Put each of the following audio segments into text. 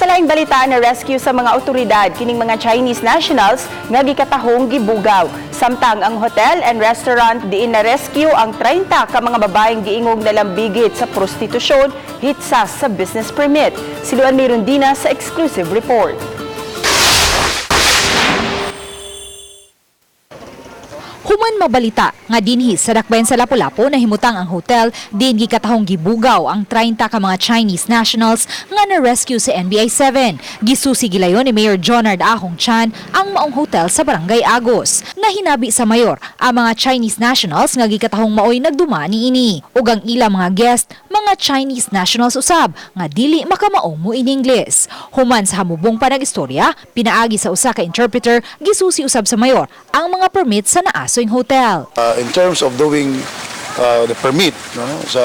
Sa laing balita na rescue sa mga otoridad kining mga Chinese nationals nga gikatahong gibugaw. Samtang ang hotel and restaurant diin na rescue ang 30 ka mga babaeng giingog na lambigit sa prostitusyon hitsas sa business permit. Si Luan Mirundina sa exclusive report. Human mabalita nga dinhi sa dakbayan sa Lapu-Lapu na himutang ang hotel din gikatahong gibugaw ang 30 ka mga Chinese nationals nga na-rescue sa NBI 7. Gisusi gilayon ni Mayor Jonard Ahong Chan ang maong hotel sa Barangay Agos. Nahinabi sa mayor ang mga Chinese nationals nga gikatahong maoy nagduma niini ug ang ilang mga guest mga Chinese nationals usab nga dili makamaong mo in English. Human sa hamubong panag-istorya, pinaagi sa usa ka interpreter gisusi usab sa mayor ang mga permit sa naasoy hotel. In terms of doing the permit, no, sa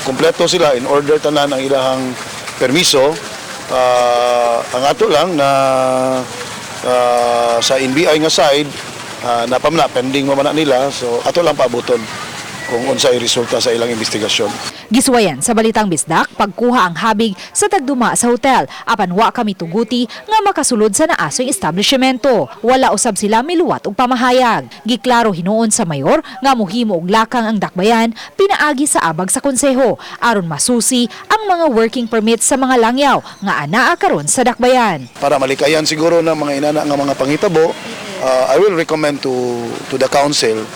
kumpleto sila in order tanan ang ilahang permiso, ang ato lang na sa NBI nga side, napamna, pending mamana nila, so ato lang paabuton kung unsay resulta sa ilang investigasyon. Giswayan sa Balitang Bisdak, pagkuha ang habig sa tagduma sa hotel, apan wa kami tuguti nga makasulod sa naasoy establishmento. Wala usab sila miluwat og pamahayag. Giklaro hinuon sa mayor nga mohimo og lakang ang dakbayan pinaagi sa abag sa konseho aron masusi ang mga working permit sa mga langyaw nga anaa karon sa dakbayan. Para malikayan siguro ng mga inana nga mga panghitabo, I will recommend to the council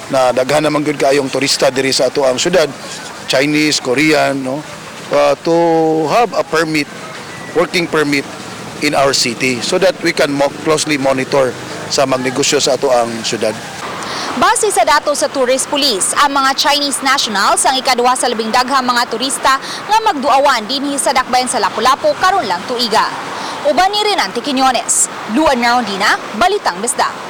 na daghan naman gyud kaayong turista diri sa ato ang syudad, Chinese, Korean, no, to have a permit, working permit in our city so that we can closely monitor sa magnegosyo sa ato ang syudad. Base sa dato sa Tourist Police, ang mga Chinese nationals ang ikaduha sa labing daghang mga turista nga magduawan dinhi sa dakbayan sa Lapu-Lapu karon lang tuiga. Uban ni Renante Quiñones, Luan Mirundina, Balitang Bisdak.